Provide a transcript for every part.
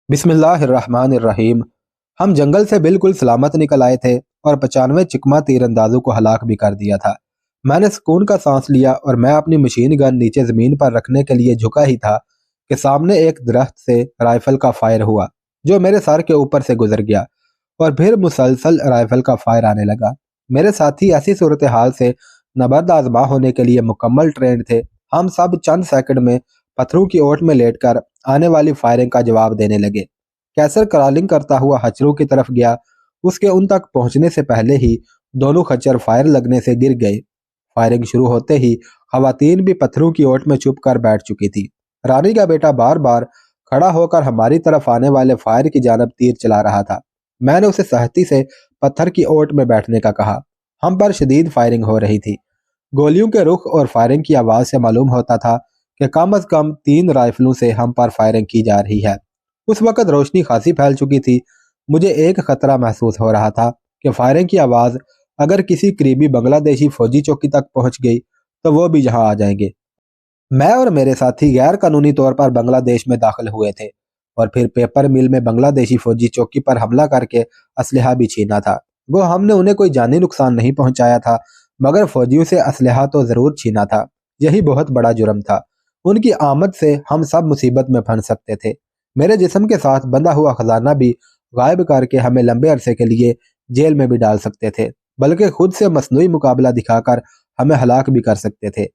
बिस्मिल्लाहिर्रहमानिर्रहीम। हम जंगल से बिल्कुल सलामत निकल आए थे और 95 चिकमा तीरंदाजों को हलाक भी कर दिया था। मैंने सुकून का सांस लिया और मैं अपनी मशीन गन नीचे जमीन पर रखने के लिए झुका ही था कि सामने एक दरख्त से राइफल का फायर हुआ जो मेरे सर के ऊपर से गुजर गया और फिर मुसलसल राइफल का फायर आने लगा। मेरे साथी ऐसी सूरत हाल से नबर्द आजमा होने के लिए मुकम्मल ट्रेंड थे। हम सब चंद सेकंड में पत्थरों की ओट में लेटकर आने वाली फायरिंग का जवाब देने लगे। कैसर क्रॉलिंग करता हुआ हचरों की तरफ गया। उसके उन तक पहुंचने से पहले ही दोनों खच्चर फायर लगने से गिर गए। फायरिंग शुरू होते ही खवातीन भी पत्थरों की ओट में छुप कर बैठ चुकी थी। रानी का बेटा बार बार खड़ा होकर हमारी तरफ आने वाले फायर की जानब तीर चला रहा था। मैंने उसे सहती से पत्थर की ओट में बैठने का कहा। हम पर शदीद फायरिंग हो रही थी। गोलियों के रुख और फायरिंग की आवाज से मालूम होता था कि कम अज कम 3 राइफलों से हम पर फायरिंग की जा रही है। उस वक्त रोशनी खासी फैल चुकी थी। मुझे एक खतरा महसूस हो रहा था कि फायरिंग की आवाज अगर किसी करीबी बांग्लादेशी फौजी चौकी तक पहुंच गई तो वो भी यहाँ आ जाएंगे। मैं और मेरे साथी गैर कानूनी तौर पर बांग्लादेश में दाखिल हुए थे और फिर पेपर मिल में बांग्लादेशी फौजी चौकी पर हमला करके असलहा भी छीना था। वो हमने उन्हें कोई जानी नुकसान नहीं पहुंचाया था मगर फौजियों से असलहा तो जरूर छीना था। यही बहुत बड़ा जुर्म था। उनकी आमद से हम सब मुसीबत में फंस सकते थे। मेरे जिस्म के साथ बंधा हुआ खजाना भी गायब करके हमें लंबे अरसे के लिए जेल में भी डाल सकते थे, बल्कि खुद से मसनूई मुकाबला दिखाकर हमें हलाक भी कर सकते थे।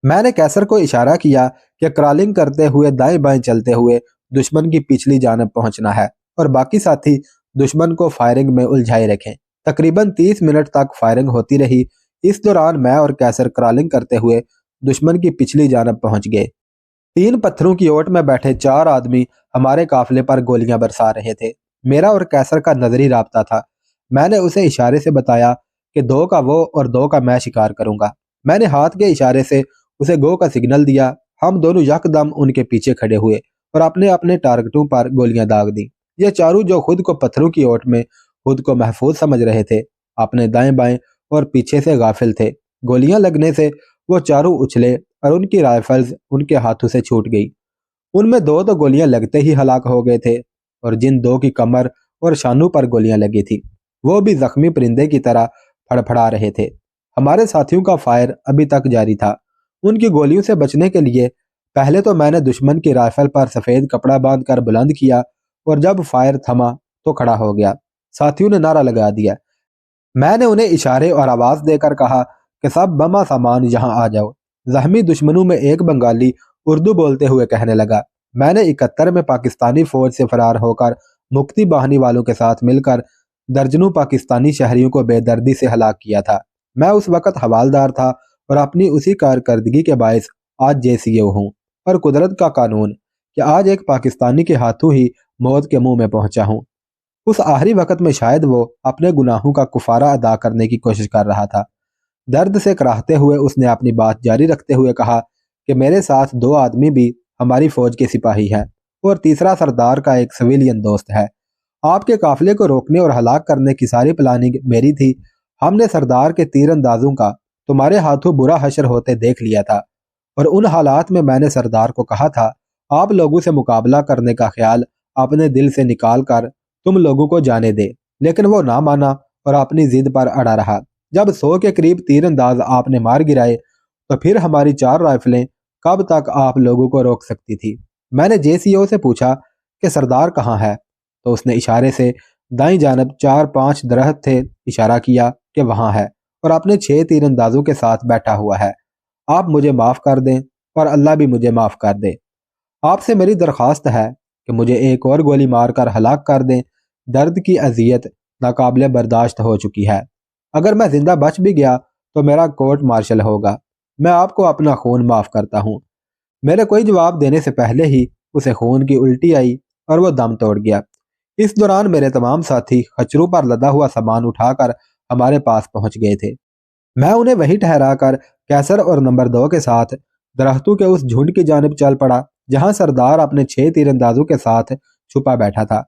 मैंने कैसर को इशारा किया कि क्रॉलिंग करते हुए दाएं बाएं चलते हुए दुश्मन की पिछली जानब पहुंचना है और बाकी साथी दुश्मन को फायरिंग में उलझाए रखें। तकरीबन 30 मिनट तक फायरिंग होती रही। इस दौरान मैं और कैसर क्रॉलिंग करते हुए दुश्मन की पिछली जानब पहुंच गए। 3 पत्थरों की ओट में बैठे 4 आदमी हमारे काफिले पर गोलियां बरसा रहे थे। मेरा और कैसर का नजरी राब्ता था। मैंने उसे इशारे से बताया कि 2 का वो और 2 का मैं शिकार करूंगा। मैंने हाथ के इशारे से उसे गो का सिग्नल दिया। हम दोनों यकदम उनके पीछे खड़े हुए और अपने अपने टारगेटों पर गोलियां दाग दी। ये चारों जो खुद को पत्थरों की ओट में खुद को महफूज समझ रहे थे, अपने दाएं बाएं और पीछे से गाफिल थे। गोलियां लगने से वो चारों उछले और उनकी राइफल्स उनके हाथों से छूट गई। उनमें 2 तो गोलियां लगते ही हलाक हो गए थे और जिन 2 की कमर और शानों पर गोलियां लगी थी वो भी जख्मी परिंदे की तरह फड़फड़ा रहे थे। हमारे साथियों का फायर अभी तक जारी था। उनकी गोलियों से बचने के लिए पहले तो मैंने दुश्मन की राइफल पर सफेद कपड़ा बांधकर बुलंद किया और जब फायर थमा तो खड़ा हो गया। साथियों ने नारा लगा दिया। मैंने उन्हें इशारे और आवाज देकर कहा कि सब बमा सामान यहाँ आ जाओ। जख्मी दुश्मनों में एक बंगाली उर्दू बोलते हुए कहने लगा, मैंने 71 में पाकिस्तानी फौज से फरार होकर मुक्ति बाहिनी वालों के साथ मिलकर दर्जनों पाकिस्तानी शहरियों को बेदर्दी से हलाक किया था। मैं उस वक्त हवालदार था और अपनी उसी कारकर्दगी के बायस आज JCO हूँ। और कुदरत का कानून कि आज एक पाकिस्तानी के हाथों ही मौत के मुंह में पहुंचा हूँ। उस आखिरी वक्त में शायद वो अपने गुनाहों का कुफारा अदा करने की कोशिश कर रहा था। दर्द से कराहते हुए उसने अपनी बात जारी रखते हुए कहा कि मेरे साथ 2 आदमी भी हमारी फौज के सिपाही हैं और तीसरा सरदार का एक सिविलियन दोस्त है। आपके काफिले को रोकने और हलाक करने की सारी प्लानिंग मेरी थी। हमने सरदार के तीरंदाजों का तुम्हारे हाथों बुरा हशर होते देख लिया था और उन हालात में मैंने सरदार को कहा था आप लोगों से मुकाबला करने का ख्याल अपने दिल से निकाल कर तुम लोगों को जाने दे, लेकिन वो ना माना और अपनी जिद पर अड़ा रहा। जब 100 के करीब तीरंदाज आपने मार गिराए तो फिर हमारी 4 राइफलें कब तक आप लोगों को रोक सकती थी। मैंने JCO से पूछा कि सरदार कहाँ है तो उसने इशारे से दाईं जानब 4-5 दरख्त थे इशारा किया कि वहां है और अपने 6 तीरंदाजों के साथ बैठा हुआ है। आप मुझे माफ कर दें और अल्लाह भी मुझे माफ कर दे। आपसे मेरी दरख्वास्त है कि मुझे एक और गोली मारकर हलाक कर दें। दर्द की अजियत नाकाबिले बर्दाश्त हो चुकी है। अगर मैं जिंदा बच भी गया तो मेरा कोर्ट मार्शल होगा। मैं आपको अपना खून माफ करता हूँ। मेरे कोई जवाब देने से पहले ही उसे खून की उल्टी आई और वो दम तोड़ गया। इस दौरान मेरे तमाम साथी खच्चरों पर लदा हुआ सामान उठाकर हमारे पास पहुंच गए थे। मैं उन्हें वहीं ठहराकर कैसर और नंबर 2 के साथ दरख्तों के उस झुंड की जानिब चल पड़ा जहां सरदार अपने 6 तीरंदाजों के साथ छुपा बैठा था।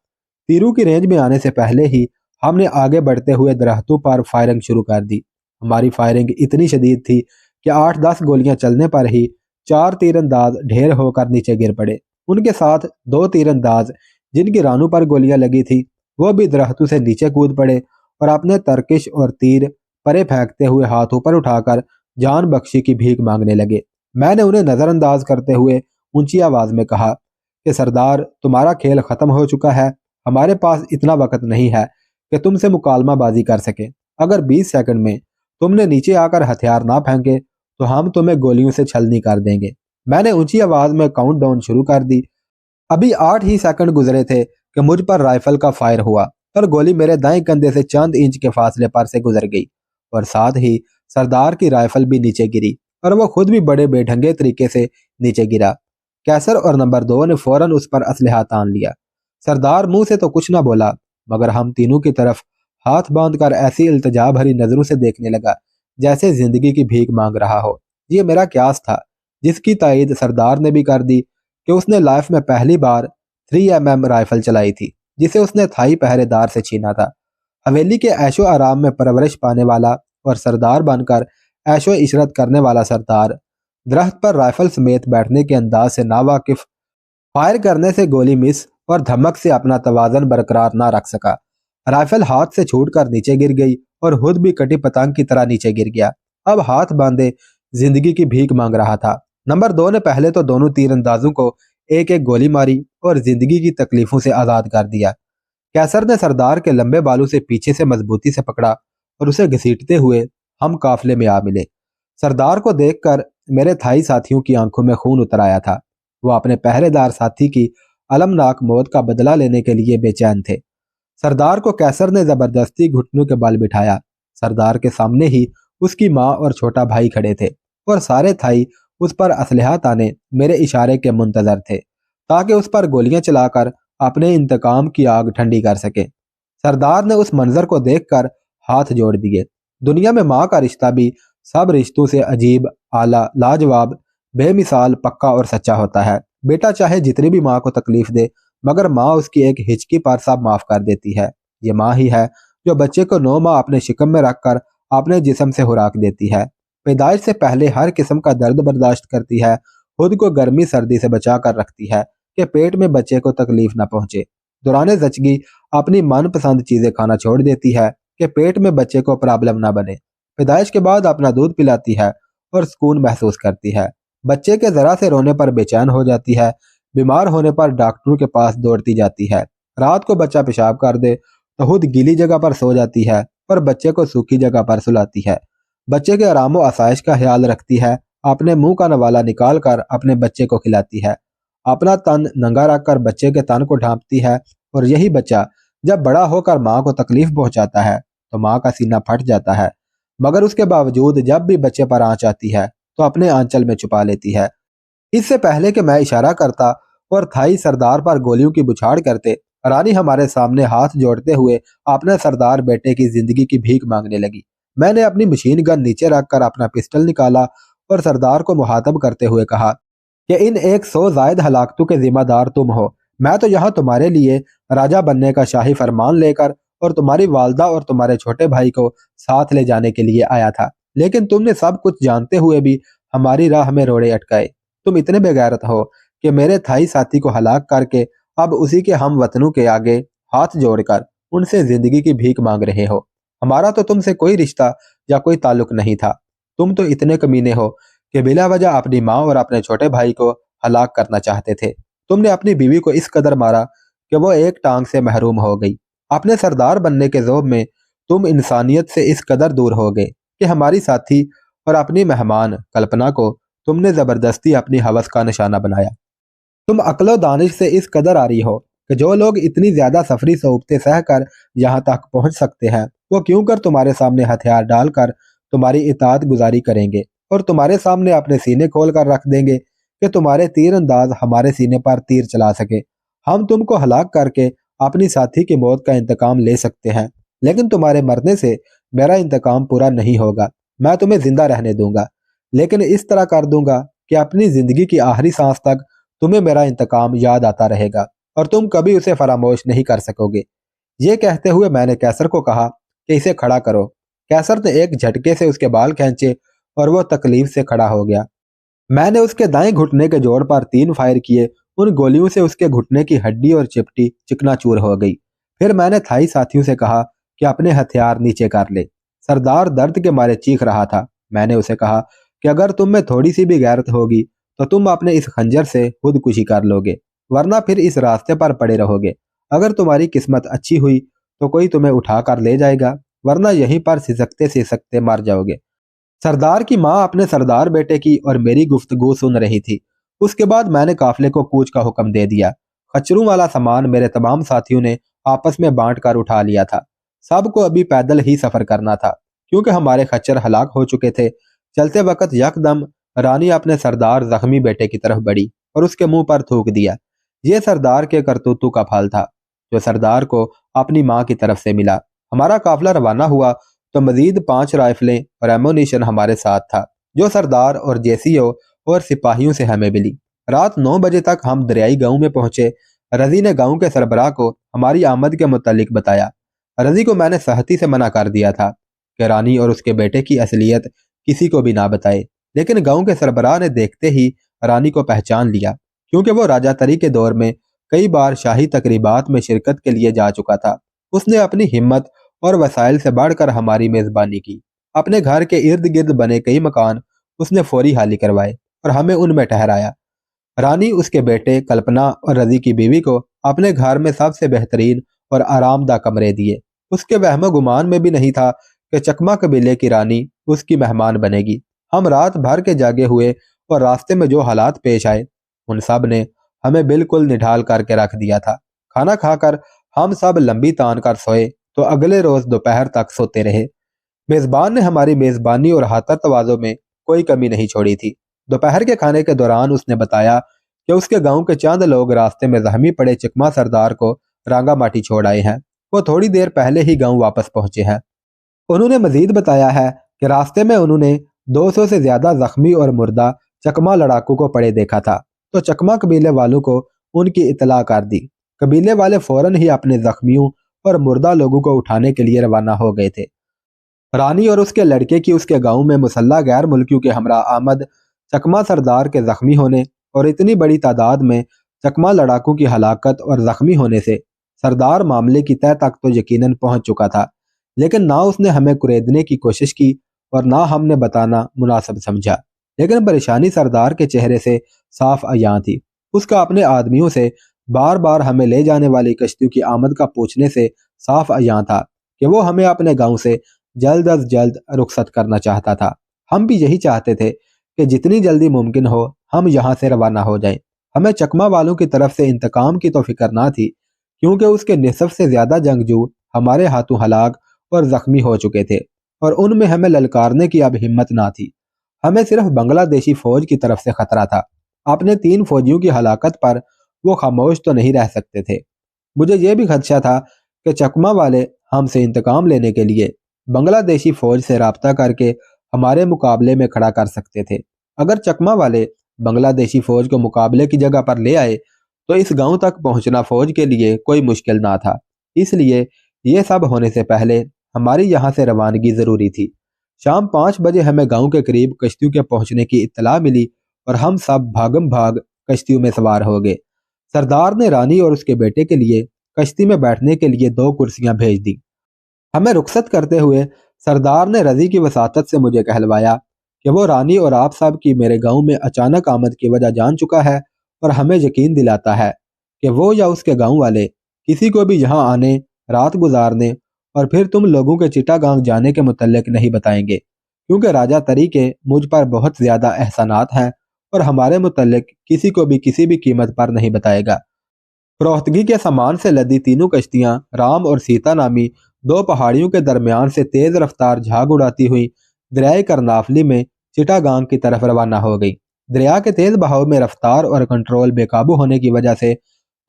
तीरों की रेंज में आने से पहले ही हमने आगे बढ़ते हुए दरख्तों पर फायरिंग शुरू कर दी। हमारी फायरिंग इतनी शदीद थी कि 8-10 गोलियां चलने पर ही 4 तीरंदाज ढेर होकर नीचे गिर पड़े। उनके साथ 2 तीरंदाज जिनकी रानों पर गोलियां लगी थी वो भी दरख्तों से नीचे कूद पड़े और अपने तरकश और तीर परे फेंकते हुए हाथ ऊपर उठाकर जान बख्शी की भीख मांगने लगे। मैंने उन्हें नजरअंदाज करते हुए ऊंची आवाज में कहा कि सरदार, तुम्हारा खेल खत्म हो चुका है। हमारे पास इतना वक्त नहीं है कि तुमसे मुकालमाबाजी कर सके। अगर 20 सेकंड में तुमने नीचे आकर हथियार ना फेंके तो हम तुम्हें गोलियों से छलनी कर देंगे। मैंने ऊंची आवाज में काउंट डाउन शुरू कर दी। अभी 8 ही सेकंड गुजरे थे कि मुझ पर राइफल का फायर हुआ और गोली मेरे दाएं कंधे से चंद इंच के फासले पर से गुजर गई और साथ ही सरदार की राइफल भी नीचे गिरी और वो खुद भी बड़े बेढंगे तरीके से नीचे गिरा। कैसर और नंबर 2 ने फौरन उस पर असलहा तान लिया। सरदार मुंह से तो कुछ ना बोला, मगर हम तीनों की तरफ हाथ बांध कर ऐसी इल्तजा भरी नजरों से देखने लगा जैसे जिंदगी की भीख मांग रहा हो। ये मेरा क्यास था, जिसकी तायद सरदार ने भी कर दी कि उसने लाइफ में पहली बार 3mm राइफल चलाई थी, जिसे उसने थाई पहरेदार से छीना था। हवेली के ऐशो आराम में परवरिश पाने वाला और सरदार बनकर ऐशो इशरत करने वाला सरदार दरख्त पर राइफल समेत बैठने के अंदाज से नावाकिफ फायर करने से गोली मिस और धमक से अपना तवाजन बरकरार ना रख सका। राइफल हाथ से छूटकर नीचे गिर गई और खुद भी कटी पतंग की तरह नीचे गिर गया। अब हाथ बांधे जिंदगी की भीख मांग रहा था। नंबर 2 ने पहले तो दोनों तीरंदाजों को एक एक गोली मारी और जिंदगी की तकलीफों से आजाद कर दिया। कैसर ने सरदार के लंबे बालों से पीछे से मजबूती से पकड़ा और उसे घसीटते हुए हम काफिले में आ मिले। सरदार को देखकर मेरे थाई साथियों की आंखों में खून उतर आया था। वो अपने पहरेदार साथी की अलमनाक मौत का बदला लेने के लिए बेचैन थे। सरदार को कैसर ने जबरदस्ती घुटनों के बल बिठाया। सरदार के सामने ही उसकी माँ और छोटा भाई खड़े थे और सारे थाई उस पर असलहा ताने मेरे इशारे के मुंतजर थे ताकि उस पर गोलियां चलाकर अपने इंतकाम की आग ठंडी कर सके। सरदार ने उस मंजर को देखकर हाथ जोड़ दिए। दुनिया में माँ का रिश्ता भी सब रिश्तों से अजीब, आला, लाजवाब, बेमिसाल, पक्का और सच्चा होता है। बेटा चाहे जितनी भी माँ को तकलीफ दे, मगर माँ उसकी एक हिचकी पर सब माफ कर देती है। ये माँ ही है जो बच्चे को 9 माह अपने शिकम में रखकर अपने जिस्म से खुराक देती है, पैदाइश से पहले हर किस्म का दर्द बर्दाश्त करती है, खुद को गर्मी सर्दी से बचा कर रखती है कि पेट में बच्चे को तकलीफ न पहुंचे। दौरान जचगी अपनी मनपसंद चीजें खाना छोड़ देती है कि पेट में बच्चे को प्रॉब्लम न बने। पैदाइश के बाद अपना दूध पिलाती है और सुकून महसूस करती है। बच्चे के जरा से रोने पर बेचैन हो जाती है। बीमार होने पर डॉक्टरों के पास दौड़ती जाती है। रात को बच्चा पेशाब कर दे तो खुद गीली जगह पर सो जाती है और बच्चे को सूखी जगह पर सुलाती है। बच्चे के आराम व आसाइश का ख्याल रखती है। अपने मुंह का नवाला निकाल कर अपने बच्चे को खिलाती है। अपना तन नंगा रखकर बच्चे के तन को ढांपती है और यही बच्चा जब बड़ा होकर माँ को तकलीफ पहुंचाता है तो माँ का सीना फट जाता है, मगर उसके बावजूद जब भी बच्चे पर आंच आती है तो अपने आंचल में छुपा लेती है। इससे पहले कि मैं इशारा करता और थाई सरदार पर गोलियों की बुछाड़ करते, रानी हमारे सामने हाथ जोड़ते हुए अपने सरदार बेटे की जिंदगी की भीख मांगने लगी। मैंने अपनी मशीन गन नीचे रखकर अपना पिस्टल निकाला और सरदार को मुहातब करते हुए कहा कि इन 100 जायद हलाकतों के जिम्मेदार तुम हो। मैं तो यहाँ तुम्हारे लिए राजा बनने का शाही फरमान लेकर और तुम्हारी वालदा और तुम्हारे छोटे भाई को साथ ले जाने के लिए आया था, लेकिन तुमने सब कुछ जानते हुए भी हमारी राह में रोड़े अटकाए। तुम इतने बेगैरत हो कि मेरे थाई साथी को हलाक करके अब उसी के हम वतनों के आगे हाथ जोड़कर उनसे जिंदगी की भीख मांग रहे हो। हमारा तो तुमसे कोई रिश्ता या कोई ताल्लुक नहीं था। तुम तो इतने कमीने हो कि बिला वजह अपनी माँ और अपने छोटे भाई को हलाक करना चाहते थे। तुमने अपनी बीवी को इस कदर मारा कि वो एक टांग से महरूम हो गई। अपने सरदार बनने के ज़ोब में तुम इंसानियत से इस कदर दूर हो गए कि हमारी साथी और अपनी मेहमान कल्पना को तुमने जबरदस्ती अपनी हवस का निशाना बनाया। तुम अक्लो दानिश से इस कदर आ रही हो कि जो लोग इतनी ज्यादा सफरी सोबतें सहकर यहाँ तक पहुंच सकते हैं, वो क्यों कर तुम्हारे सामने हथियार डालकर तुम्हारी इताअत गुजारी करेंगे और तुम्हारे सामने अपने सीने खोल कर रख देंगे कि तुम्हारे तीर अंदाज हमारे सीने पर तीर चला सके। हम तुमको हलाक करके अपनी साथी की मौत का इंतकाम ले सकते हैं, लेकिन तुम्हारे मरने से मेरा इंतकाम पूरा नहीं होगा। मैं तुम्हें जिंदा रहने दूंगा, लेकिन इस तरह कर दूंगा कि अपनी जिंदगी की आखिरी सांस तक तुम्हें मेरा इंतकाम याद आता रहेगा और तुम कभी उसे फरामोश नहीं कर सकोगे। ये कहते हुए मैंने कैसर को कहा कि इसे खड़ा करो। कैसर ने एक झटके से उसके बाल खींचे और वो तकलीफ से खड़ा हो गया। मैंने उसके दाएं घुटने के जोड़ पर 3 फायर किए उन गोलियों से उसके घुटने की हड्डी और चिपटी चिकनाचूर हो गई। फिर मैंने थाई साथियों से कहा कि अपने हथियार नीचे कर ले। सरदार दर्द के मारे चीख रहा था। मैंने उसे कहा कि अगर तुम में थोड़ी सी भी गैरत होगी तो तुम अपने इस खंजर से खुदकुशी कर लोगे, वरना फिर इस रास्ते पर पड़े रहोगे। अगर तुम्हारी किस्मत अच्छी हुई तो कोई तुम्हें उठा कर ले जाएगा, वरना यहीं पर सिसकते सिसकते मर जाओगे। सरदार की माँ अपने सरदार बेटे की और मेरी गुफ्तगू सुन रही थी। उसके बाद मैंने काफिले को कूच का हुक्म दे दिया। खच्चरों वाला सामान मेरे तमाम साथियों ने आपस में बांट कर उठा लिया था। सबको अभी पैदल ही सफर करना था, क्योंकि हमारे खच्चर हलाक हो चुके थे। चलते वक्त यकदम रानी अपने सरदार जख्मी बेटे की तरफ बढ़ी और उसके मुंह पर थूक दिया। ये सरदार के करतूतों का फल था, जो सरदार को अपनी माँ की तरफ से मिला। हमारा काफिला रवाना हुआ तो मजीद 5 राइफलें और एमोनिशन हमारे साथ था, जो सरदार और जेसीओ और सिपाहियों से हमें मिली। रात 9 बजे तक हम दरियाई गांव में पहुंचे। रजी ने गांव के सरबराह को हमारी आमद के मुतालिक बताया। रजी को मैंने सख्ती से मना कर दिया था कि रानी और उसके बेटे की असलियत किसी को भी ना बताए, लेकिन गांव के सरबराह ने देखते ही रानी को पहचान लिया, क्योंकि वो राजा तरी के दौर में कई बार शाही तकरीबात में शिरकत के लिए जा चुका था। उसने अपनी हिम्मत और वसाइल से बढ़कर हमारी मेजबानी की। अपने घर के इर्द गिर्द बने कई मकान उसने फौरी हाली करवाए और हमें उनमें ठहराया। रानी, उसके बेटे, कल्पना और रजी की बीवी को अपने घर में सबसे बेहतरीन और आरामदा कमरे दिए। उसके वहमो गुमान में भी नहीं था कि चकमा कबीले की रानी उसकी मेहमान बनेगी। हम रात भर के जागे हुए और रास्ते में जो हालात पेश आए, उन सब ने हमें बिल्कुल निढाल करके रख दिया था। खाना खाकर हम सब लंबी तान कर सोए तो अगले रोज दोपहर तक सोते रहे। मेजबान ने हमारी मेजबानी और हाथर तवाज़ो में कोई कमी नहीं छोड़ी थी। दोपहर के खाने के दौरान उसने बताया कि उसके गांव के चंद लोग रास्ते में जख्मी पड़े चकमा सरदार को रांगा माटी छोड़ आए हैं। वो थोड़ी देर पहले ही गांव वापस पहुंचे हैं। उन्होंने मजीद बताया है कि रास्ते में उन्होंने 200 से ज्यादा जख्मी और मुर्दा चकमा लड़ाकू को पड़े देखा था, तो चकमा कबीले वालों को उनकी इतला कर दी। कबीले वाले फौरन ही अपने जख्मियों और मुर्दा लोगों को उठाने के लिए रवाना हो गए थे। रानी और उसके लड़के की उसके गांव में मुसल्ला गैर मुल्कियों के हमरा आमद, चकमा सरदार के जख्मी होने और इतनी बड़ी तादाद में चकमा लड़ाकू की हलाकत और जख्मी होने से सरदार मामले की तह तक तो यकीनन पहुंच चुका था, लेकिन ना उसने हमें कुरेदने की कोशिश की और ना हमने बताना मुनासिब समझा। लेकिन परेशानी सरदार के चेहरे से साफ अयां थी। उसका अपने आदमियों से बार बार हमें ले जाने वाली कश्तियों की आमद का पूछने से साफ अयां था कि वो हमें अपने गांव से जल्द अज जल्द रुखसत करना चाहता था। हम भी यही चाहते थे कि जितनी जल्दी मुमकिन हो हम यहाँ से रवाना हो जाएं। हमें चकमा वालों की तरफ से इंतकाम की तो फिक्र ना थी, क्योंकि उसके निसफ से ज्यादा जंगजू हमारे हाथों हलाक और जख्मी हो चुके थे और उनमें हमें ललकारने की अब हिम्मत ना थी। हमें सिर्फ बांग्लादेशी फौज की तरफ से खतरा था। अपने 3 फौजियों की हलाकत पर वो खामोश तो नहीं रह सकते थे। मुझे यह भी खदशा था कि चकमा वाले हमसे इंतकाम लेने के लिए बांग्लादेशी फौज से राब्ता करके हमारे मुकाबले में खड़ा कर सकते थे। अगर चकमा वाले बांग्लादेशी फौज को मुकाबले की जगह पर ले आए तो इस गांव तक पहुंचना फौज के लिए कोई मुश्किल ना था। इसलिए ये सब होने से पहले हमारी यहाँ से रवानगी जरूरी थी। शाम 5 बजे हमें गांव के करीब कश्तियों के पहुंचने की इत्तला मिली और हम सब भागम भाग कश्तियों में सवार हो गए। सरदार ने रानी और उसके बेटे के लिए कश्ती में बैठने के लिए 2 कुर्सियां भेज दी। हमें रुखसत करते हुए सरदार ने रजी की वसातत से मुझे कहलवाया कि वो रानी और आप साहब की मेरे गांव में अचानक आमद की वजह जान चुका है और हमें यकीन दिलाता है कि वो या उसके गांव वाले किसी को भी यहाँ आने, रात गुजारने और फिर तुम लोगों के चिटागांग जाने के मुतल्लिक नहीं बताएंगे, क्योंकि राजा तरी के मुझ पर बहुत ज्यादा एहसानात हैं और हमारे मुतल्लिक किसी को भी किसी भी कीमत पर नहीं बताएगा। फरोख्तगी के सामान से लदी तीनों कश्तियां राम और सीता नामी 2 पहाड़ियों के दरमियान से तेज रफ्तार झाग उड़ाती हुई दरियाए करनाफली में चिटागांग की तरफ रवाना हो गई। दरिया के तेज बहाव में रफ्तार और कंट्रोल बेकाबू होने की वजह से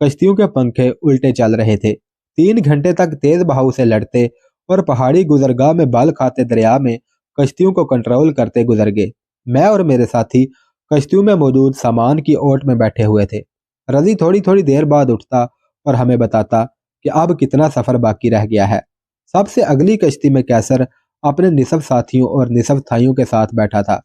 कश्तियों के पंखे उल्टे चल रहे थे। 3 घंटे तक तेज बहाव से लड़ते और पहाड़ी गुजरगाह में बल खाते दरिया में कश्तियों को कंट्रोल करते गुजर गए। मैं और मेरे साथी कश्तियों में मौजूद सामान की ओट में बैठे हुए थे। रजी थोड़ी थोड़ी देर बाद उठता और हमें बताता कि अब कितना सफर बाकी रह गया है। सबसे अगली कश्ती में कैसर अपने निसब साथियों और निसब थाइयों के साथ बैठा था।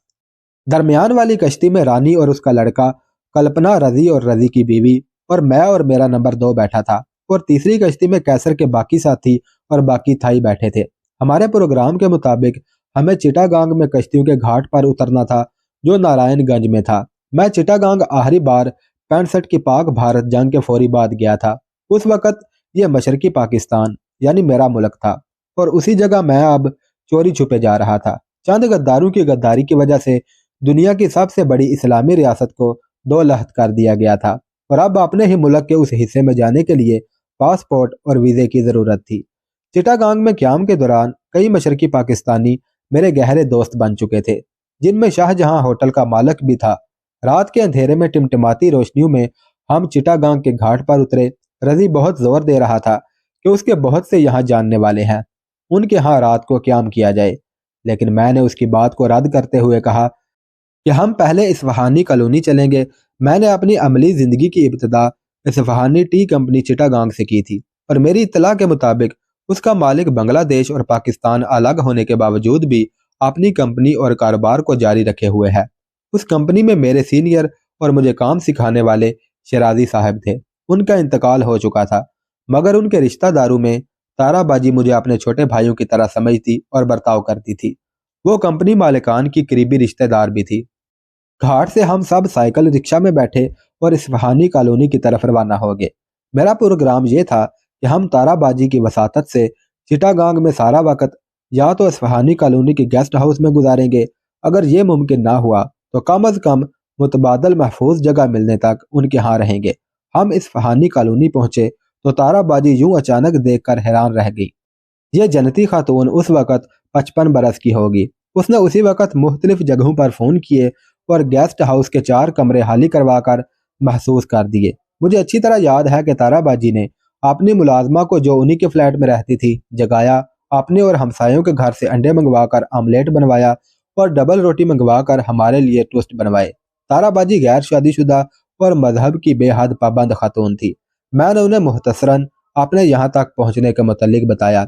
दरमियान वाली कश्ती में रानी और उसका लड़का कल्पना, रजी और रजी की बीवी और मैं और मेरा नंबर 2 बैठा था और तीसरी कश्ती में कैसर के बाकी साथी और बाकी थाई बैठे थे। हमारे प्रोग्राम के मुताबिक हमें चिटागांग में कश्तियों के घाट पर उतरना था जो नारायणगंज में था। मैं चिटागांग आखिरी बार 65 की पाक भारत जंग के फौरी बाद गया था। उस वक़्त यह मशरकी पाकिस्तान यानी मेरा मुल्क था और उसी जगह मैं अब चोरी छुपे जा रहा था। चंद गद्दारों की गद्दारी की वजह से दुनिया की सबसे बड़ी इस्लामी रियासत को दो लहत कर दिया गया था और अब अपने ही मुल्क के उस हिस्से में जाने के लिए पासपोर्ट और वीज़े की ज़रूरत थी। चिटागांग में क़याम के दौरान कई मशरकी पाकिस्तानी मेरे गहरे दोस्त बन चुके थे, जिनमें शाहजहां होटल का मालिक भी था। रात के अंधेरे में टिमटिमाती रोशनियों में हम चिटागांग के घाट पर उतरे। रजी बहुत जोर दे रहा था कि उसके बहुत से यहाँ जानने वाले हैं, उनके यहाँ रात को क़याम किया जाए, लेकिन मैंने उसकी बात को रद्द करते हुए कहा कि हम पहले इस्फहानी कॉलोनी चलेंगे। मैंने अपनी अमली ज़िंदगी की इब्तिदा इस्फहानी टी कंपनी चिटागांग से की थी और मेरी इत्तला के मुताबिक उसका मालिक बांग्लादेश और पाकिस्तान अलग होने के बावजूद भी अपनी कंपनी और कारोबार को जारी रखे हुए है। उस कंपनी में मेरे सीनियर और मुझे काम सिखाने वाले शराजी साहब थे। उनका इंतकाल हो चुका था, मगर उनके रिश्तेदारों में ताराबाजी मुझे अपने छोटे भाइयों की तरह समझती और बर्ताव करती थी। वो कंपनी मालिकान की करीबी रिश्तेदार भी थी। घाट से हम सब साइकिल रिक्शा में बैठे और इस्फहानी कॉलोनी की तरफ रवाना हो गए। मेरा प्रोग्राम ये था कि हम ताराबाजी की वसातत से चिटागांग में सारा वक्त या तो इस्फहानी कॉलोनी के गेस्ट हाउस में गुजारेंगे, अगर ये मुमकिन ना हुआ तो कम अज कम मुतबादल महफूज जगह मिलने तक उनके यहाँ रहेंगे। हम इस्फहानी कॉलोनी पहुंचे तो ताराबाजी यूं अचानक देखकर हैरान रह गई। यह जन्नती खातून उस वक़्त 55 बरस की होगी। उसने उसी वक़्त मुख्तलिफ जगहों पर फ़ोन किए और गेस्ट हाउस के 4 कमरे खाली करवाकर महसूस कर दिए। मुझे अच्छी तरह याद है कि ताराबाजी ने अपनी मुलाजमा को, जो उन्हीं के फ्लैट में रहती थी, जगाया, अपने और हमसायों के घर से अंडे मंगवाकर आमलेट बनवाया और डबल रोटी मंगवाकर हमारे लिए टोस्ट बनवाए। ताराबाजी गैर शादीशुदा और मजहब की बेहद पाबंद खातून थी। मैंने उन्हें मुख्तसरन अपने यहाँ तक पहुँचने के मुतल्लिक बताया।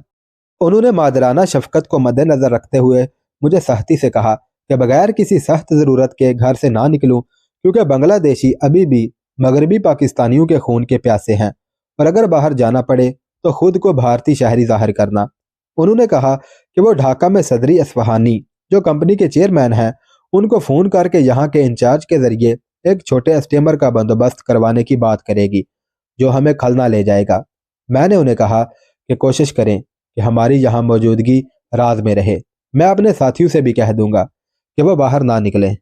उन्होंने मादराना शफकत को मद्देनजर रखते हुए मुझे सख्ती से कहा कि बगैर किसी सख्त ज़रूरत के घर से ना निकलूं, क्योंकि बांग्लादेशी अभी भी मगरबी पाकिस्तानियों के खून के प्यासे हैं और अगर बाहर जाना पड़े तो खुद को भारतीय शहरी जाहिर करना। उन्होंने कहा कि वो ढाका में सदरी इस्फहानी, जो कंपनी के चेयरमैन हैं, उनको फ़ोन करके यहाँ के इंचार्ज के ज़रिए एक छोटे स्टीमर का बंदोबस्त करवाने की बात करेगी जो हमें खलना ले जाएगा। मैंने उन्हें कहा कि कोशिश करें कि हमारी यहाँ मौजूदगी राज में रहे। मैं अपने साथियों से भी कह दूंगा कि वो बाहर ना निकलें।